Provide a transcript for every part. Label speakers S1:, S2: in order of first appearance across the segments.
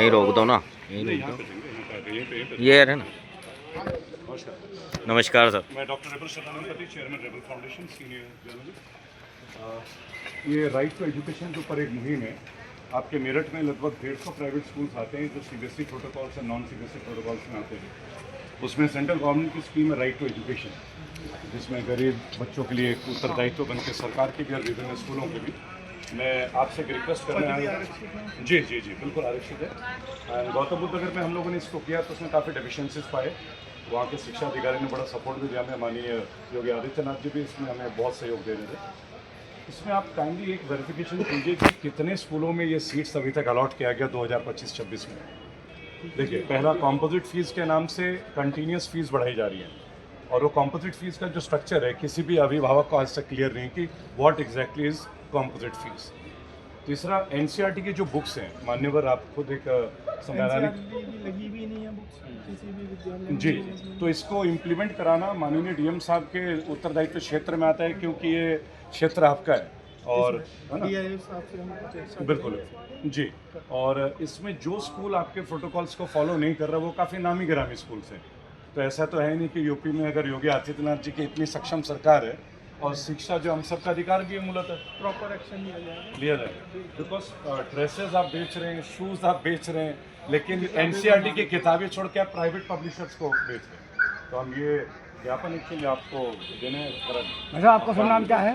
S1: यहीं रोक दो ना, यहीं रोक
S2: यहाँ
S1: दो।
S2: पे देंगे, यहाँ पे यहीं पे
S1: ये है ना।
S2: नमस्कार।
S1: नमस्कार सर।
S2: मैं doctor Rebel Sadanand, chairman Rebel foundation, senior journalist. ये राइट टू एजुकेशन के ऊपर एक मुहिम है। आपके मेरठ में लगभग 150 प्राइवेट स्कूल्स आते हैं जो सीबीएसई प्रोटोकॉल से नॉन सीबीएसई प्रोटोकॉल्स में आते हैं। उसमें सेंट्रल गवर्नमेंट की स्कीम है राइट टू एजुकेशन, जिसमें गरीब बच्चों के लिए एक उत्तरदायित्व बन के सरकार की भी और विभिन्न स्कूलों के भी। मैं आपसे एक रिक्वेस्ट करने आया हूँ। जी जी जी, बिल्कुल आरक्षित है। एंड गौतम बुद्ध नगर में हम लोगों ने इसको किया तो उसमें काफ़ी डेफिशिएंसीज पाए। वहाँ के शिक्षा अधिकारी ने बड़ा सपोर्ट भी दिया हमें, माननीय योगी आदित्यनाथ जी भी इसमें हमें बहुत सहयोग दे रहे थे। इसमें आप काइंडली एक वेरिफिकेशन कीजिए कि कितने स्कूलों में ये सीट्स अभी तक अलॉट किया गया 2025-26 में। देखिए, पहला कॉम्पोजिट फीस के नाम से कंटिन्यूस फीस बढ़ाई जा रही है, और वो कॉम्पोजिट फीस का जो स्ट्रक्चर है किसी भी अभिभावक को आज तक क्लियर नहीं कि what exactly is composite fees. तीसरा, एनसीईआरटी की जो बुक्स हैं, मान्यवर आप खुद एक संवैधानिक
S3: लगी भी नहीं है बुक्स किसी भी विद्यालय में।
S2: जी, तो इसको इम्प्लीमेंट कराना माननीय डीएम साहब के उत्तरदायित्व क्षेत्र में आता है, क्योंकि ये क्षेत्र आपका है। और है ना,
S3: साहब से हम चर्चा
S2: बिल्कुल जी। और इसमें जो स्कूल आपके प्रोटोकॉल्स को फॉलो नहीं कर रहा वो काफ़ी नामी गिरामी स्कूल हैं। तो ऐसा तो है नहीं कि यूपी में अगर योगी आदित्यनाथ जी की इतनी सक्षम सरकार है और शिक्षा जो हम सबका अधिकार भी है मूलतः,
S3: प्रॉपर एक्शन
S2: लिया जाए। बिकॉज ड्रेसेस आप बेच रहे हैं, शूज़ आप बेच रहे हैं, लेकिन एनसीईआरटी की किताबें छोड़ के आप प्राइवेट पब्लिशर्स को बेच रहे हैं। तो हम ये ज्ञापन एक्चुअली आपको देने
S3: अच्छा, आपका शुभ नाम क्या है?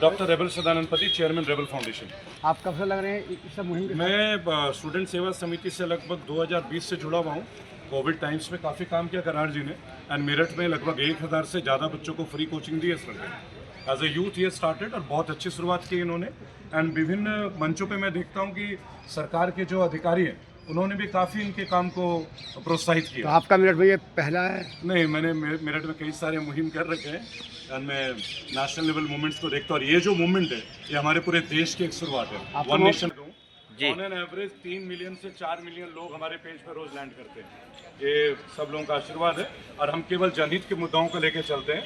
S2: Doctor Rebel Sadanand, chairman Rebel foundation.
S3: आप कब से लग रहे हैं इस मुहिम के?
S2: मैं स्टूडेंट सेवा समिति से लगभग 2020 से जुड़ा हुआ हूँ। कोविड टाइम्स में काफ़ी काम किया करार जी ने, एंड मेरठ में लगभग 1000 से ज़्यादा बच्चों को फ्री कोचिंग दी है इस लड़के। एज ए यूथ ये स्टार्टेड और बहुत अच्छी शुरुआत की इन्होंने। एंड विभिन्न मंचों पे मैं देखता हूँ कि सरकार के जो अधिकारी हैं उन्होंने भी काफ़ी इनके काम को प्रोत्साहित
S3: तो
S2: किया।
S3: आपका मेरठ में ये पहला है?
S2: नहीं, मैंने मेरठ में कई सारे मुहिम कर रखे हैं, एंड मैं नेशनल लेवल मूवमेंट्स को देखता हूँ। और ये जो मूवमेंट है ये हमारे पूरे देश की एक शुरुआत है। वन नेशन
S1: जी।
S2: ऑन एन एवरेज 3 मिलियन से 4 मिलियन लोग हमारे पेज पर रोज लैंड करते हैं। ये सब लोगों का आशीर्वाद है, और हम केवल जनहित के मुद्दाओं को लेकर चलते हैं।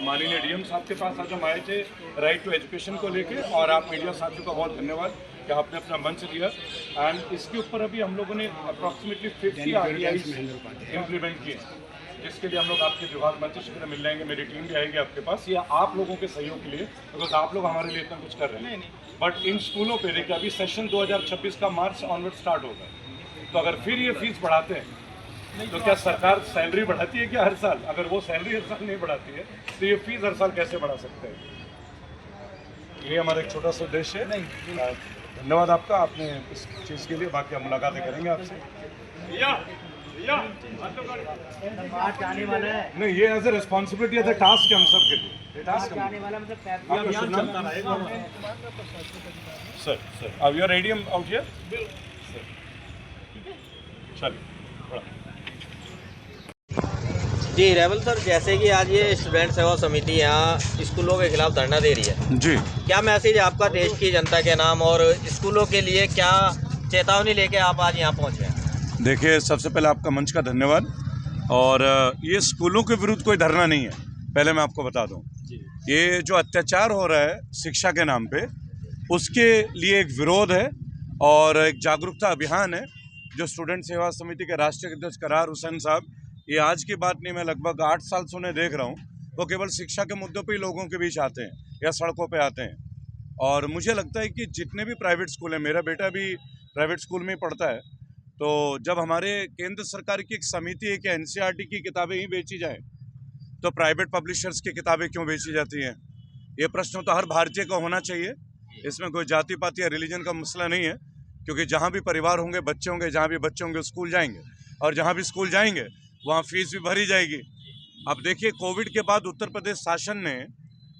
S2: माननीय डीएम साहब के पास आज हम आए थे राइट टू एजुकेशन को लेके, और आप मीडिया साथियों का बहुत धन्यवाद कि आपने अपना मंच दिया। एंड इसके ऊपर अभी हम लोगों ने अप्रॉक्सीमेटली 50 RTIs इम्प्लीमेंट किए, जिसके लिए हम लोग आपके विभाग मंत्री से मिल जाएंगे, मेरी टीम भी आएगी आपके पास, या आप लोगों के सहयोग के लिए, बिकॉज आप लोग हमारे लिए इतना कुछ कर रहे हैं। बट इन स्कूलों पे देखिए, अभी सेशन 2026 का मार्च ऑनवर्ड स्टार्ट होगा, तो अगर फिर ये फीस बढ़ाते हैं तो क्या सरकार सैलरी बढ़ाती है क्या हर साल? अगर वो सैलरी हर साल नहीं बढ़ाती है तो ये फीस हर साल कैसे बढ़ा सकते हैं? ये हमारा एक छोटा सा उद्देश्य है। धन्यवाद आपका, आपने इस चीज़ के लिए। बाकी हम मुलाकातें करेंगे आपसे। नहीं, ये as a responsibility, as a task है हम सब के लिए। टास्क सर, अब यूर रेडियम आउट हियर। चलिए।
S1: जी रेबल सर, जैसे कि आज ये स्टूडेंट सेवा समिति यहाँ स्कूलों के खिलाफ धरना दे रही है
S2: जी,
S1: क्या मैसेज है आपका देश की जनता के नाम, और स्कूलों के लिए क्या चेतावनी लेके आप आज यहाँ पहुँचे हैं?
S2: देखिए, सबसे पहले आपका मंच का धन्यवाद। और ये स्कूलों के विरुद्ध कोई धरना नहीं है, पहले मैं आपको बता दूं। ये जो अत्याचार हो रहा है शिक्षा के नाम पे, उसके लिए एक विरोध है और एक जागरूकता अभियान है जो स्टूडेंट सेवा समिति के राष्ट्रीय अध्यक्ष करार हुसैन साहब, ये आज की बात नहीं, मैं लगभग 8 साल से उन्हें देख रहा हूँ, वो केवल शिक्षा के मुद्दों पे ही लोगों के बीच आते हैं या सड़कों पे आते हैं। और मुझे लगता है कि जितने भी प्राइवेट स्कूल हैं, मेरा बेटा भी प्राइवेट स्कूल में ही पढ़ता है, तो जब हमारे केंद्र सरकार की एक समिति है कि एनसीईआरटी की किताबें ही बेची जाएं, तो प्राइवेट पब्लिशर्स की किताबें क्यों बेची जाती हैं? ये प्रश्न तो हर भारतीय को होना चाहिए। इसमें कोई जाति पाति या रिलीजन का मसला नहीं है, क्योंकि जहाँ भी परिवार होंगे, बच्चे होंगे, जहाँ भी बच्चे होंगे स्कूल जाएंगे, और जहाँ भी स्कूल जाएंगे वहाँ फीस भी भरी जाएगी। अब देखिए, कोविड के बाद उत्तर प्रदेश शासन ने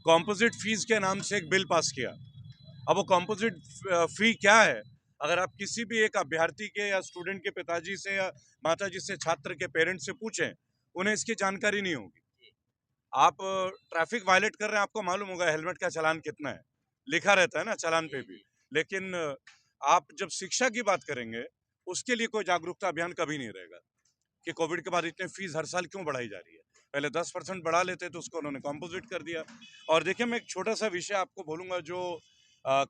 S2: कॉम्पोजिट फीस के नाम से एक बिल पास किया। अब वो कॉम्पोजिट फी क्या है? अगर आप किसी भी एक अभ्यर्थी के या स्टूडेंट के पिताजी से या माताजी से, छात्र के पेरेंट्स से पूछें, उन्हें इसकी जानकारी नहीं होगी। आप ट्रैफिक वायलेट कर रहे हैं, आपको मालूम होगा हेलमेट का चालान कितना है, लिखा रहता है ना चालान पे भी। लेकिन आप जब शिक्षा की बात करेंगे, उसके लिए कोई जागरूकता अभियान कभी नहीं रहेगा कि कोविड के बाद इतने फीस हर साल क्यों बढ़ाई जा रही है। पहले 10% बढ़ा लेते तो उसको उन्होंने कॉम्पोजिट कर दिया। और देखिए, मैं एक छोटा सा विषय आपको बोलूँगा, जो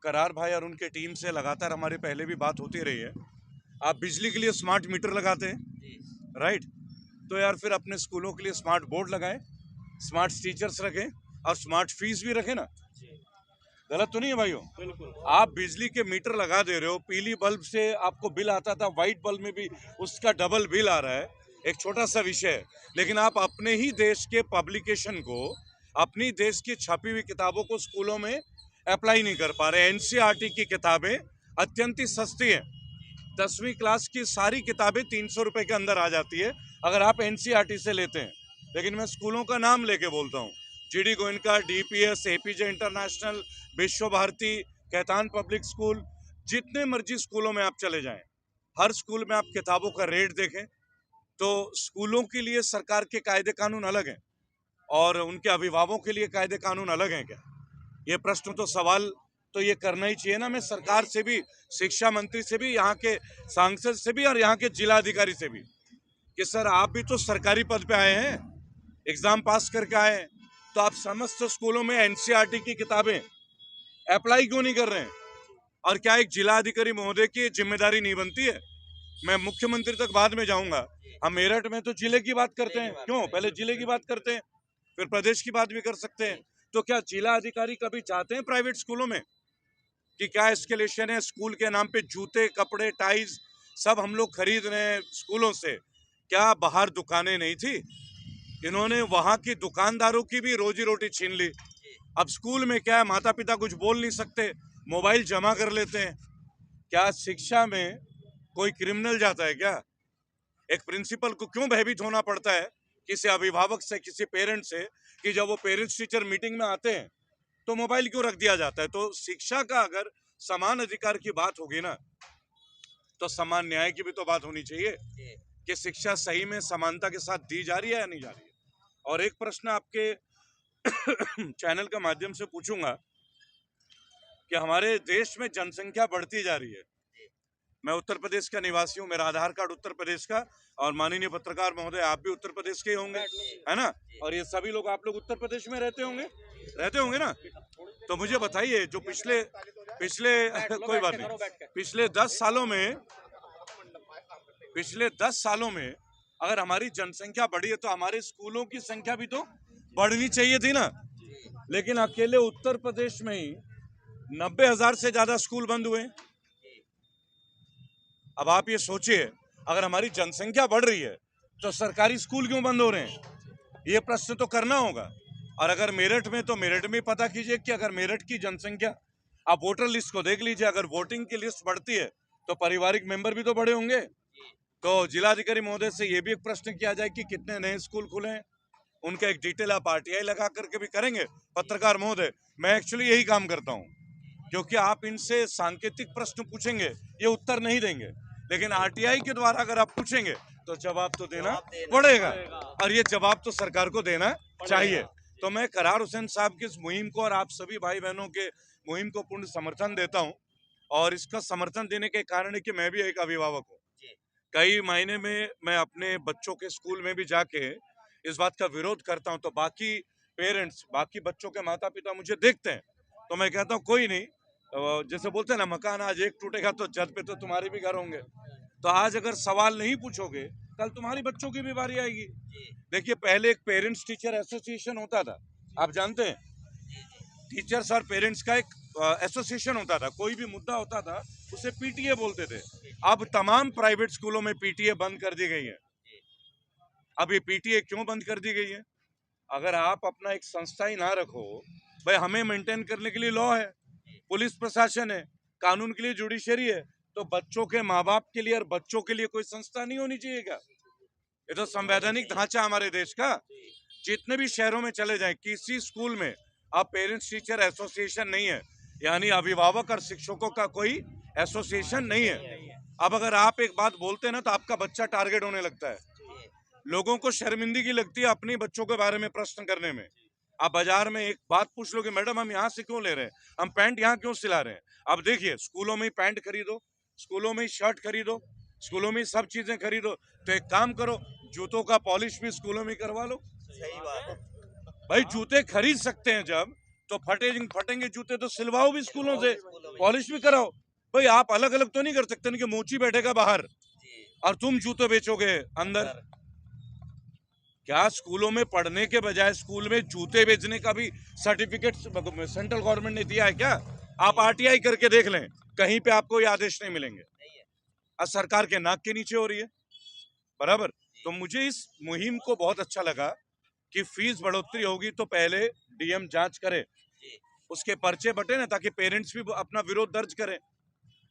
S2: करार भाई और उनके टीम से लगातार हमारी पहले भी बात होती रही है। आप बिजली के लिए स्मार्ट मीटर लगाते हैं,
S1: जी
S2: राइट? तो यार फिर अपने स्कूलों के लिए स्मार्ट बोर्ड लगाएं, स्मार्ट टीचर्स रखें और स्मार्ट फीस भी रखें ना। गलत तो नहीं है भाइयों?
S1: बिल्कुल।
S2: आप बिजली के मीटर लगा दे रहे हो, पीली बल्ब से आपको बिल आता था, व्हाइट बल्ब में भी उसका डबल बिल आ रहा है, एक छोटा सा विषय है। लेकिन आप अपने ही देश के पब्लिकेशन को, अपनी देश की छपी हुई किताबों को स्कूलों में अप्लाई नहीं कर पा रहे। एनसीईआरटी की किताबें अत्यंत ही सस्ती हैं, 10वीं क्लास की सारी किताबें 300 रुपए के अंदर आ जाती है अगर आप एनसीईआरटी से लेते हैं। लेकिन मैं स्कूलों का नाम लेके बोलता हूँ, GD Goenka, DPS, APJ international, विश्व भारती, कैतान पब्लिक स्कूल, जितने मर्जी स्कूलों में आप चले जाएं, हर स्कूल में आप किताबों का रेट देखें तो स्कूलों के लिए सरकार के कायदे कानून अलग हैं और उनके अभिभावकों के लिए कायदे कानून अलग हैं क्या? ये प्रश्न तो, सवाल तो ये करना ही चाहिए ना। मैं सरकार से भी, शिक्षा मंत्री से भी, यहाँ के सांसद से भी और यहाँ के जिला अधिकारी से भी, कि सर आप भी तो सरकारी पद पे आए हैं, एग्जाम पास करके आए हैं, तो आप समस्त स्कूलों में एनसीईआरटी की किताबें अप्लाई क्यों नहीं कर रहे हैं? और क्या एक जिला अधिकारी महोदय की जिम्मेदारी नहीं बनती है? मैं मुख्यमंत्री तक बाद में जाऊंगा, हम मेरठ में तो जिले की बात करते हैं, क्यों पहले जिले की बात करते हैं, फिर प्रदेश की बात भी कर सकते हैं। तो क्या जिला अधिकारी कभी चाहते हैं प्राइवेट स्कूलों में कि क्या एस्केलेशन है, स्कूल के नाम पे जूते, कपड़े, टाइज सब हम लोग खरीद रहे हैं स्कूलों से? क्या बाहर दुकानें नहीं थी? इन्होंने वहां की दुकानदारों की भी रोजी रोटी छीन ली। अब स्कूल में क्या है, माता पिता कुछ बोल नहीं सकते, मोबाइल जमा कर लेते हैं। क्या शिक्षा में कोई क्रिमिनल जाता है क्या? एक प्रिंसिपल को क्यों भयभीत होना पड़ता है किसी अभिभावक से, किसी पेरेंट से, कि जब वो पेरेंट्स टीचर मीटिंग में आते हैं तो मोबाइल क्यों रख दिया जाता है? तो शिक्षा का अगर समान अधिकार की बात होगी ना, तो समान न्याय की भी तो बात होनी चाहिए कि शिक्षा सही में समानता के साथ दी जा रही है या नहीं जा रही है। और एक प्रश्न आपके चैनल के माध्यम से पूछूंगा कि हमारे देश में जनसंख्या बढ़ती जा रही है। मैं उत्तर प्रदेश का निवासी हूँ, मेरा आधार कार्ड उत्तर प्रदेश का, और माननीय पत्रकार महोदय आप भी उत्तर प्रदेश के होंगे, है ना? और ये सभी लोग, आप लोग उत्तर प्रदेश में रहते होंगे ना? तो मुझे बताइए, जो पिछले कोई बात नहीं, पिछले 10 सालों में अगर हमारी जनसंख्या बढ़ी है तो हमारे स्कूलों की संख्या भी तो बढ़नी चाहिए थी ना। लेकिन अकेले उत्तर प्रदेश में ही 90,000 से ज्यादा स्कूल बंद हुए। अब आप ये सोचिए, अगर हमारी जनसंख्या बढ़ रही है तो सरकारी स्कूल क्यों बंद हो रहे हैं? ये प्रश्न तो करना होगा। और अगर मेरठ में, तो मेरठ में पता कीजिए कि अगर मेरठ की जनसंख्या, आप वोटर लिस्ट को देख लीजिए, अगर वोटिंग की लिस्ट बढ़ती है तो पारिवारिक मेंबर भी तो बड़े होंगे। तो जिलाधिकारी महोदय से ये भी एक प्रश्न किया जाए कि कितने नए स्कूल खुले हैं, उनका एक डिटेल आप आरटीआई लगा करके भी करेंगे। पत्रकार महोदय, मैं एक्चुअली यही काम करता हूँ, क्योंकि आप इनसे सांकेतिक प्रश्न पूछेंगे, ये उत्तर नहीं देंगे, लेकिन आरटीआई के द्वारा अगर आप पूछेंगे तो जवाब तो देना पड़ेगा, और ये जवाब तो सरकार को देना चाहिए। तो मैं करार हुसैन साहब की इस मुहिम को और आप सभी भाई बहनों के मुहिम को पूर्ण समर्थन देता हूं। और इसका समर्थन देने के कारण है कि मैं भी एक अभिभावक हूं। कई महीने में मैं अपने बच्चों के स्कूल में भी जाके इस बात का विरोध करता हूं, तो बाकी पेरेंट्स, बाकी बच्चों के माता पिता मुझे देखते हैं, तो मैं कहता हूं कोई नहीं, जैसे बोलते हैं ना, मकान आज एक टूटेगा तो छत पे तो तुम्हारे भी घर होंगे। तो आज अगर सवाल नहीं पूछोगे, कल तुम्हारी बच्चों की भी बारी आएगी। देखिए, पहले एक पेरेंट्स टीचर एसोसिएशन होता था, आप जानते हैं, टीचर्स और पेरेंट्स का एक एसोसिएशन होता था, कोई भी मुद्दा होता था उसे पीटीए बोलते थे। अब तमाम प्राइवेट स्कूलों में पीटीए बंद कर दी गई है। अब ये पीटीए क्यों बंद कर दी गई है? अगर आप अपना एक संस्था ही ना रखो, भाई हमें मेंटेन करने के लिए लॉ है, पुलिस प्रशासन है, कानून के लिए जुडिशरी है, तो बच्चों के माँ बाप के लिए और बच्चों के लिए कोई संस्था नहीं होनी चाहिए क्या? ये तो संवैधानिक ढांचा हमारे देश का। जितने भी शहरों में चले जाएं, किसी स्कूल में अब पेरेंट्स टीचर एसोसिएशन नहीं है, यानी अभिभावक और शिक्षकों का कोई एसोसिएशन नहीं है। अब अगर आप एक बात बोलते हैं ना, तो आपका बच्चा टारगेट होने लगता है। लोगों को शर्मिंदगी लगती है अपने बच्चों के बारे में प्रश्न करने में। आप बाजार में एक बात पूछ लो कि मैडम हम यहाँ से क्यों ले रहे हैं, हम पैंट यहाँ क्यों सिला रहे हैं? अब देखिए, स्कूलों में ही पैंट खरीदो, स्कूलों में ही शर्ट खरीदो, स्कूलों में ही सब चीजें खरीदो, तो एक काम करो, जूतों का पॉलिश भी स्कूलों में करवा लो।
S1: सही बात है
S2: भाई, जूते खरीद सकते हैं जब, तो फटेंगे जूते तो सिलवाओ भी स्कूलों से, पॉलिश भी कराओ। भाई आप अलग अलग तो नहीं कर सकते ना कि मोची बैठेगा बाहर और तुम जूते बेचोगे अंदर। क्या स्कूलों में पढ़ने के बजाय स्कूल में जूते बेचने का भी सर्टिफिकेट सेंट्रल गवर्नमेंट ने दिया है क्या? आप आरटीआई करके देख लें, कहीं पे आपको ये आदेश नहीं मिलेंगे। और सरकार के नाक के नीचे हो रही है, बराबर। तो मुझे इस मुहिम को बहुत अच्छा लगा कि फीस बढ़ोतरी होगी तो पहले डीएम जांच करे, उसके पर्चे बटे ना, ताकि पेरेंट्स भी अपना विरोध दर्ज करें।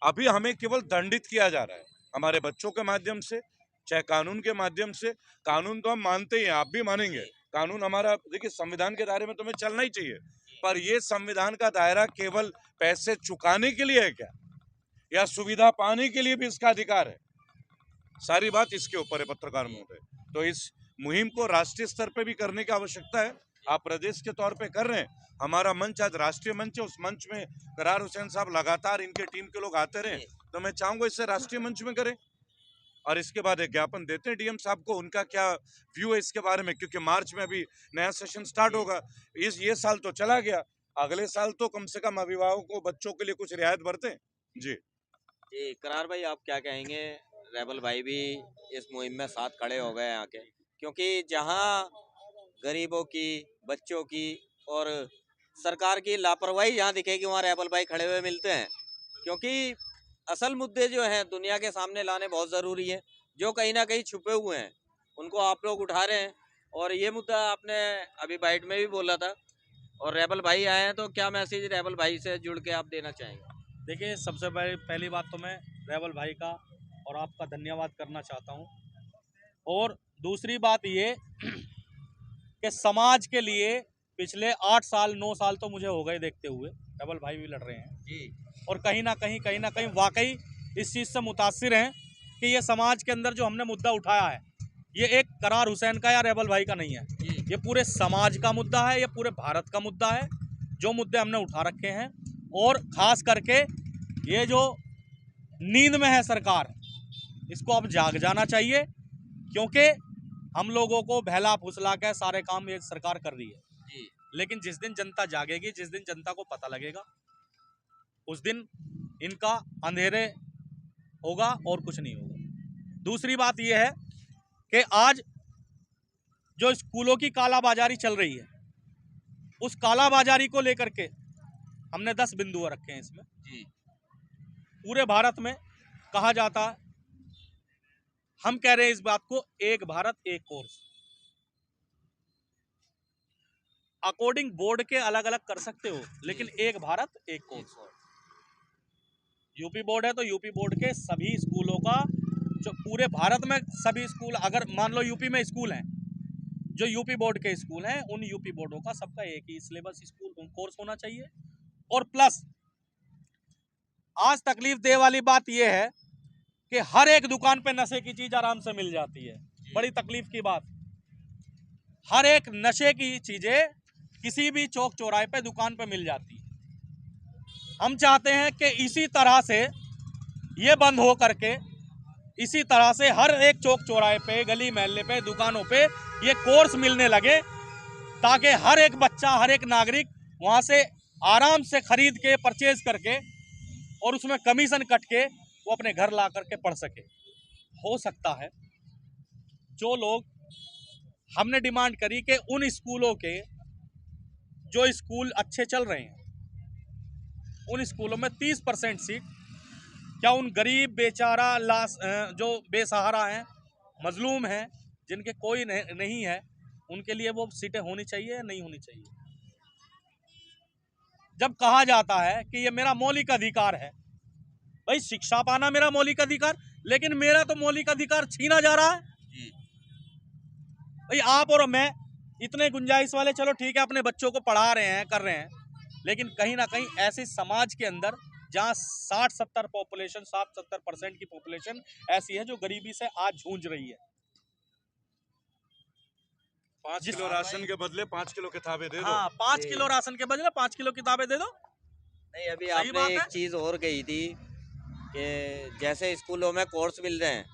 S2: अभी हमें केवल दंडित किया जा रहा है हमारे बच्चों के माध्यम से, चाहे कानून के माध्यम से। कानून तो हम मानते ही हैं, आप भी मानेंगे। कानून हमारा, देखिए, संविधान के दायरे में तुम्हें चलना ही चाहिए, पर ये संविधान का दायरा केवल पैसे चुकाने के लिए है क्या, या सुविधा पाने के लिए भी इसका अधिकार है? सारी बात इसके ऊपर है पत्रकार महोदय। तो इस मुहिम को राष्ट्रीय स्तर पे भी करने की आवश्यकता है। आप प्रदेश के तौर पे कर रहे हैं, हमारा मंच आज राष्ट्रीय मंच है। उस मंच में करार हुसैन साहब लगातार, इनके टीम के लोग आते रहे, तो मैं चाहूंगा इससे राष्ट्रीय मंच में करें। और इसके बाद एक ज्ञापन देते हैं डीएम साहब को, उनका क्या व्यू है इसके बारे में, क्योंकि मार्च में अभी नया सेशन स्टार्ट होगा। ये साल तो चला गया, अगले साल तो कम से कम अभिभावकों को, बच्चों के लिए कुछ रियायत बरतें। जी
S1: करार भाई, आप क्या कहेंगे? रेबल भाई भी इस मुहिम में साथ खड़े हो गए आके, क्योंकि जहां गरीबों की, बच्चों की और सरकार की लापरवाही जहां दिखेगी, वहां रेबल भाई खड़े हुए मिलते हैं। क्योंकि असल मुद्दे जो हैं दुनिया के सामने लाने बहुत ज़रूरी है, जो कहीं ना कहीं छुपे हुए हैं उनको आप लोग उठा रहे हैं। और ये मुद्दा आपने अभी बाइट में भी बोला था, और रेबल भाई आए हैं, तो क्या मैसेज रेबल भाई से जुड़ के आप देना चाहेंगे?
S4: देखिए, सबसे पहली बात तो मैं रेबल भाई का और आपका धन्यवाद करना चाहता हूं। और दूसरी बात ये कि समाज के लिए पिछले 8 साल 9 साल तो मुझे हो गए देखते हुए, रेबल भाई भी लड़ रहे हैं
S1: जी।
S4: और कहीं ना कहीं वाकई इस चीज़ से मुतासिर हैं कि ये समाज के अंदर जो हमने मुद्दा उठाया है, ये एक करार हुसैन का या रेबल भाई का नहीं है, ये पूरे समाज का मुद्दा है, ये पूरे भारत का मुद्दा है। जो मुद्दे हमने उठा रखे हैं, और ख़ास करके ये जो नींद में है सरकार, इसको अब जाग जाना चाहिए, क्योंकि हम लोगों को बहला फुसला के सारे काम ये सरकार कर रही है
S1: जी।
S4: लेकिन जिस दिन जनता जागेगी, जिस दिन जनता को पता लगेगा, उस दिन इनका अंधेरे होगा और कुछ नहीं होगा। दूसरी बात यह है कि आज जो स्कूलों की कालाबाजारी चल रही है, उस कालाबाजारी को लेकर के हमने 10 बिंदु रखे हैं इसमें।
S1: जी।
S4: पूरे भारत में कहा जाता है, हम कह रहे हैं इस बात को, एक भारत एक कोर्स। अकॉर्डिंग बोर्ड के अलग अलग कर सकते हो, लेकिन एक भारत एक कोर्स। यूपी बोर्ड है तो यूपी बोर्ड के सभी स्कूलों का, जो पूरे भारत में सभी स्कूल, अगर मान लो यूपी में स्कूल हैं, जो यूपी बोर्ड के स्कूल हैं, उन यूपी बोर्डों का सबका एक ही सिलेबस स्कूल कोर्स होना चाहिए। और प्लस आज तकलीफ दे वाली बात यह है कि हर एक दुकान पे नशे की चीज आराम से मिल जाती है। बड़ी तकलीफ की बात, हर एक नशे की चीजें किसी भी चौक चौराहे पे दुकान पे मिल जाती है। हम चाहते हैं कि इसी तरह से ये बंद हो करके, इसी तरह से हर एक चौक चौराहे पे, गली महल्ले पे, दुकानों पे ये कोर्स मिलने लगे, ताकि हर एक बच्चा, हर एक नागरिक वहां से आराम से खरीद के, परचेज करके, और उसमें कमीशन कट के वो अपने घर ला करके पढ़ सके। हो सकता है जो लोग, हमने डिमांड करी कि उन स्कूलों के जो स्कूल अच्छे चल रहे हैं, उन स्कूलों में 30% सीट, क्या उन गरीब बेचारा जो बेसहारा हैं, मजलूम हैं, जिनके कोई नहीं है, उनके लिए वो सीटें होनी चाहिए या नहीं होनी चाहिए? जब कहा जाता है कि ये मेरा मौलिक अधिकार है, भाई शिक्षा पाना मेरा मौलिक अधिकार, लेकिन मेरा तो मौलिक अधिकार छीना जा रहा है। भाई आप और मैं इतने गुंजाइश वाले, चलो ठीक है, अपने बच्चों को पढ़ा रहे हैं, कर रहे हैं, लेकिन कहीं ना कहीं ऐसे समाज के अंदर जहां 60-70% की पॉपुलेशन ऐसी है जो गरीबी से आज जूझ रही है।
S2: 5 किलो राशन के बदले 5 किलो किताबें दे दो।
S4: हाँ, 5 किलो राशन के बदले 5 किलो किताबें दे दो।
S1: नहीं, अभी आपने एक चीज और कही थी कि जैसे स्कूलों में कोर्स मिल रहे हैं,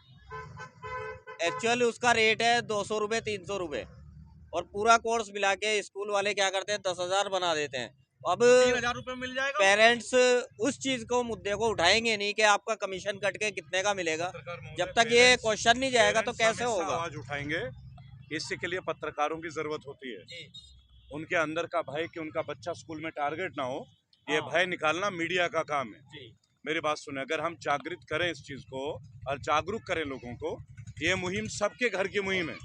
S1: एक्चुअली उसका रेट है 200 रुपये, 300 रुपये, और पूरा कोर्स मिला के स्कूल वाले क्या करते हैं, 10,000 बना देते हैं। अब
S4: 3,000 रुपए मिल जाएगा।
S1: पेरेंट्स उस चीज को मुद्दे को उठाएंगे नहीं कि आपका कमीशन कट के कितने का मिलेगा। जब तक ये क्वेश्चन नहीं जाएगा तो कैसे होगा।
S2: आवाज उठाएंगे, इसी के लिए पत्रकारों की जरूरत होती है। उनके अंदर का भय कि उनका बच्चा स्कूल में टारगेट ना हो, ये भय निकालना मीडिया का काम है। मेरी बात सुने, अगर हम जागृत करें इस चीज को और जागरूक करें लोगों को, ये मुहिम सबके घर की मुहिम है।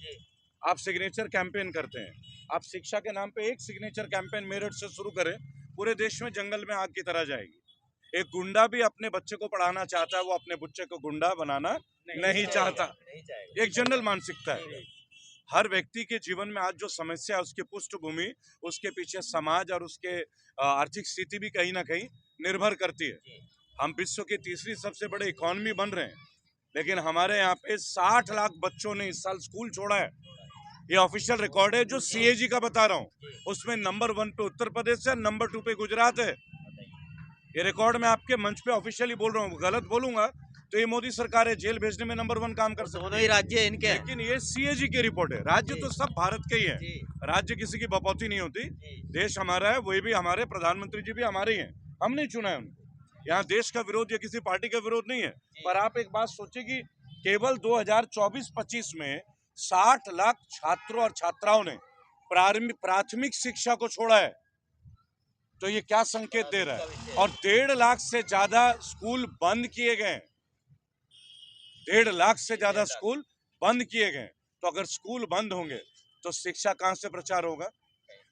S2: आप सिग्नेचर कैंपेन करते हैं, आप शिक्षा के नाम पे एक सिग्नेचर कैंपेन मेरठ से शुरू करें, पूरे देश में जंगल में आग की तरह जाएगी। एक गुंडा भी अपने बच्चे को पढ़ाना चाहता है, वो अपने बच्चे को गुंडा बनाना नहीं चाहता। एक जनरल मानसिकता है। हर व्यक्ति के जीवन में आज जो समस्या है, उसकी पृष्ठभूमि, उसके पीछे समाज और उसके आर्थिक स्थिति भी कहीं ना कहीं निर्भर करती है। हम विश्व की तीसरी सबसे बड़े इकोनॉमी बन रहे हैं, लेकिन हमारे यहाँ पे 60 लाख बच्चों ने इस साल स्कूल छोड़ा है। ये ऑफिशियल रिकॉर्ड है जो सीएजी का बता रहा हूँ। उसमें नंबर 1 पे उत्तर प्रदेश है, नंबर 2 पे गुजरात है। ये रिकॉर्ड मैं आपके मंच पे ऑफिशियली बोल रहा हूँ, गलत बोलूंगा तो ये मोदी सरकार है, जेल भेजने में नंबर 1 काम कर सकती है।
S1: दोनों ही राज्य इनके हैं।
S2: लेकिन ये सीएजी की रिपोर्ट है। राज्य तो सब भारत के ही है, राज्य किसी की बपौती नहीं होती। देश हमारा है, वही भी हमारे प्रधानमंत्री जी भी हमारे ही हैं, हमने चुना है उनको। यहाँ देश का विरोध या किसी पार्टी का विरोध नहीं है। पर आप एक बात सोचिए कि केवल 2024-25 में 60 लाख छात्रों और छात्राओं ने प्राथमिक शिक्षा को छोड़ा है, तो ये क्या संकेत दे रहा है। और 1.5 लाख से ज्यादा स्कूल बंद किए गए, 1.5 लाख से ज्यादा स्कूल बंद किए गए। तो अगर स्कूल बंद होंगे तो शिक्षा कहां से प्रचार होगा।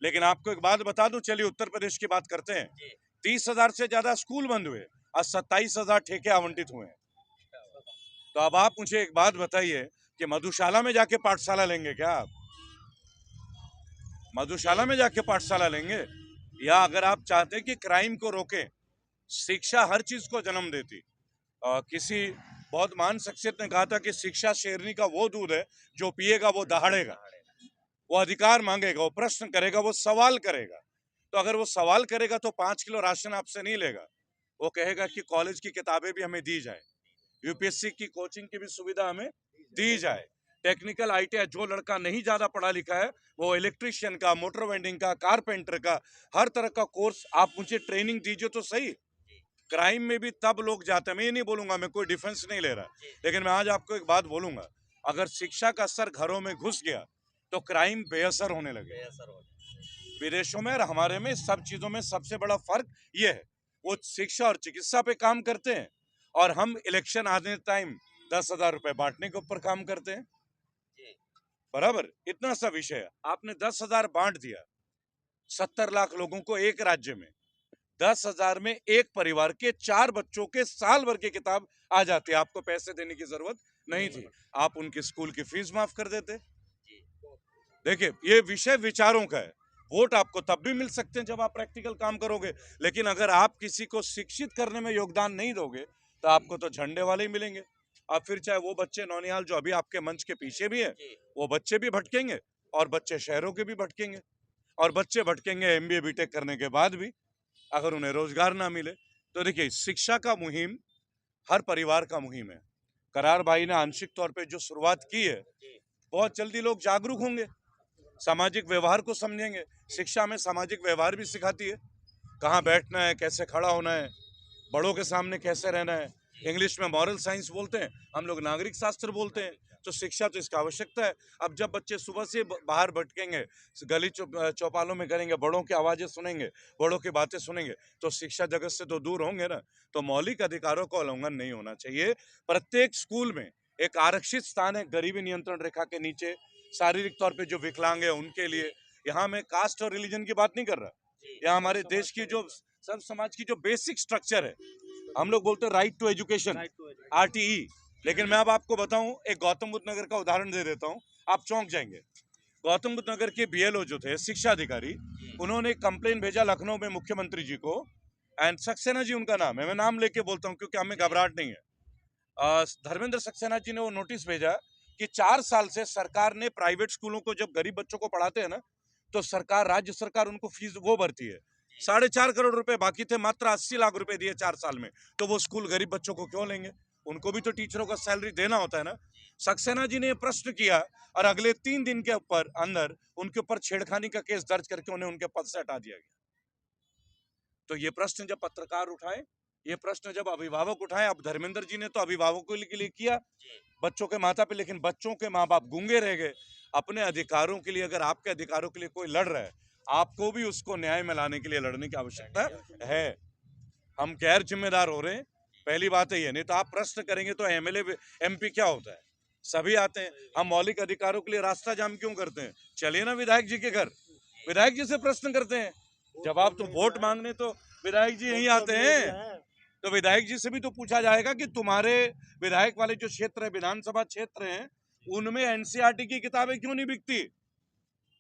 S2: लेकिन आपको एक बात बता दूं, चलिए उत्तर प्रदेश की बात करते हैं। 30,000 से ज्यादा स्कूल बंद हुए और 27,000 ठेके आवंटित हुए हैं। तो अब आप मुझे एक बात बताइए कि मधुशाला में जाके पाठशाला लेंगे क्या आप? मधुशाला में जाके पाठशाला लेंगे? या अगर आप चाहते हैं कि क्राइम को रोकें, शिक्षा हर चीज को जन्म देती। किसी बहुत महान शख्सियत ने कहा था कि शिक्षा शेरनी का वो दूध है जो पिएगा वो दहाड़ेगा, वो अधिकार मांगेगा, वो प्रश्न करेगा, वो सवाल करेगा। तो अगर वो सवाल करेगा तो 5 किलो राशन आपसे नहीं लेगा, वो कहेगा कि कॉलेज की किताबें भी हमें दी जाए, यूपीएससी की कोचिंग की भी सुविधा हमें दी जाए, टेक्निकल आईटीआई, जो लड़का नहीं ज्यादा पढ़ा लिखा है वो इलेक्ट्रिशियन का, मोटर वेंडिंग का, कारपेंटर का, हर तरह का कोर्स आप मुझे ट्रेनिंग दीजिए तो सही। क्राइम में भी तब लोग जाते हैं, मैं ये नहीं बोलूंगा, मैं कोई डिफेंस नहीं ले रहा, लेकिन मैं आज आपको एक बात बोलूंगा, अगर शिक्षा का असर घरों में घुस गया तो क्राइम बेअसर होने लगे। विदेशों में और हमारे में सब चीजों में सबसे बड़ा फर्क ये है, वो शिक्षा और चिकित्सा पे काम करते हैं और हम इलेक्शन आने टाइम 10,000 रुपए बांटने के ऊपर काम करते हैं। बराबर, इतना सा विषय है। आपने 10,000 बांट दिया 70 लाख लोगों को एक राज्य में, 10,000 में एक परिवार के 4 बच्चों के साल भर की किताब आ जाती है। आपको पैसे देने की जरूरत नहीं थी, आप उनकी स्कूल की फीस माफ कर देते। देखिए, ये विषय विचारों का है। वोट आपको तब भी मिल सकते हैं जब आप प्रैक्टिकल काम करोगे, लेकिन अगर आप किसी को शिक्षित करने में योगदान नहीं दोगे तो आपको तो झंडे वाले ही मिलेंगे। अब फिर चाहे वो बच्चे नौनिहाल जो अभी आपके मंच के पीछे भी है, वो बच्चे भी भटकेंगे और बच्चे शहरों के भी भटकेंगे, और बच्चे भटकेंगे एमबीए बीटेक करने के बाद भी, अगर उन्हें रोजगार ना मिले। तो देखिए, शिक्षा का मुहिम हर परिवार का मुहिम है। करार भाई ने आंशिक तौर पे जो शुरुआत की है, बहुत जल्दी लोग जागरूक होंगे, सामाजिक व्यवहार को समझेंगे। शिक्षा में सामाजिक व्यवहार भी सिखाती है, कहाँ बैठना है, कैसे खड़ा होना है, बड़ों के सामने कैसे रहना है। इंग्लिश में मॉरल साइंस बोलते हैं, हम लोग नागरिक शास्त्र बोलते हैं। तो शिक्षा तो इसका आवश्यकता है। अब जब बच्चे सुबह से बाहर भटकेंगे, गली चौपालों में करेंगे, बड़ों की आवाजें सुनेंगे, बड़ों की बातें सुनेंगे, तो शिक्षा जगत से तो दूर होंगे ना। तो मौलिक अधिकारों का उल्लंघन नहीं होना चाहिए। प्रत्येक स्कूल में एक आरक्षित स्थान है, गरीबी नियंत्रण रेखा के नीचे, शारीरिक तौर पे जो विकलांग है उनके लिए। यहाँ मैं कास्ट और रिलीजन की बात नहीं कर रहा, यहाँ हमारे देश की जो सब समाज की जो बेसिक स्ट्रक्चर है, हम लोग बोलते हैं राइट टू एजुकेशन, आरटीई। लेकिन मैं अब आपको बताऊं, एक गौतम बुद्ध नगर का उदाहरण दे देता हूं, आप चौंक जाएंगे। गौतम बुद्ध नगर के बीएलओ जो थे, शिक्षा अधिकारी, उन्होंने एक कंप्लेन भेजा लखनऊ में मुख्यमंत्री जी को, एंड सक्सेना जी उनका नाम है, मैं नाम लेके बोलता हूं क्योंकि हमें घबराहट नहीं है। धर्मेंद्र सक्सेना जी ने वो नोटिस भेजा कि 4 साल से सरकार ने प्राइवेट स्कूलों को, जब गरीब बच्चों को पढ़ाते हैं ना, तो सरकार, राज्य सरकार उनको फीस वो भरती है। 4.5 करोड़ रुपए बाकी थे, मात्र 80 लाख रुपए दिए 4 साल में। तो वो स्कूल गरीब बच्चों को क्यों लेंगे? उनको भी तो टीचरों का सैलरी देना होता है ना। सक्सेना जी ने प्रश्न किया और अगले 3 दिन के अंदर उनके ऊपर छेड़खानी का केस दर्ज करके उन्हें उनके पद से हटा दिया गया। तो ये प्रश्न जब पत्रकार उठाए, ये प्रश्न जब अभिभावक उठाए, अब धर्मेंद्र जी ने तो अभिभावकों के लिए किया, बच्चों के माता पे, लेकिन बच्चों के माँ बाप गूंगे रह गए। अपने अधिकारों के लिए, अगर आपके अधिकारों के लिए कोई लड़ रहा है, आपको भी उसको न्याय में लाने के लिए लड़ने की आवश्यकता है। हम गैर जिम्मेदार हो रहे हैं, पहली बात है ये। नहीं तो आप प्रश्न करेंगे तो एमएलए एमपी क्या होता है, सभी आते हैं। हम मौलिक अधिकारों के लिए रास्ता जाम क्यों करते हैं? चलिए ना विधायक जी के घर, विधायक जी से प्रश्न करते हैं। जब आप तो वोट मांगने तो विधायक जी यहीं आते हैं, तो विधायक जी से भी तो पूछा जाएगा कि तुम्हारे विधायक वाले जो क्षेत्र है, विधानसभा क्षेत्र हैं, उनमें एनसीईआरटी की किताबें क्यों नहीं बिकती?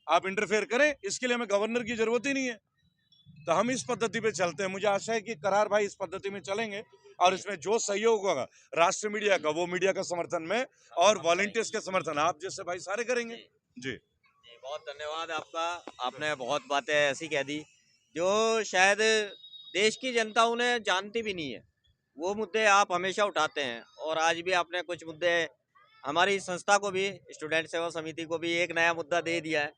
S2: आप इंटरफेयर करें, इसके लिए हमें गवर्नर की जरूरत ही नहीं है। तो हम इस पद्धति पे चलते हैं। मुझे आशा है कि करार भाई इस पद्धति में चलेंगे और इसमें जो सहयोग होगा राष्ट्र मीडिया का, वो मीडिया का समर्थन में, और वॉलंटियर्स के समर्थन आप जैसे भाई सारे करेंगे। जी
S1: बहुत धन्यवाद आपका, आपने बहुत बातें ऐसी कह दी जो शायद देश की जनता उन्हें जानती भी नहीं है। वो मुद्दे आप हमेशा उठाते हैं, और आज भी आपने कुछ मुद्दे हमारी संस्था को भी, स्टूडेंट सेवा समिति को भी एक नया मुद्दा दे दिया है।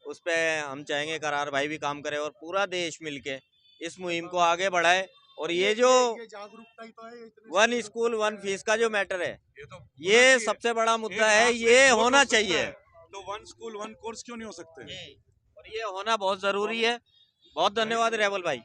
S1: उस पर हम चाहेंगे करार भाई भी काम करे और पूरा देश मिलके इस मुहिम को आगे बढ़ाए। और ये जो
S3: जागरूकता ही तो है,
S1: वन स्कूल वन फीस का जो मैटर है,
S2: तो
S1: ये सबसे बड़ा मुद्दा है, ये होना चाहिए।
S2: तो वन स्कूल वन कोर्स क्यों नहीं हो सकते?
S1: और ये होना बहुत जरूरी है। बहुत धन्यवाद रेवल भाई।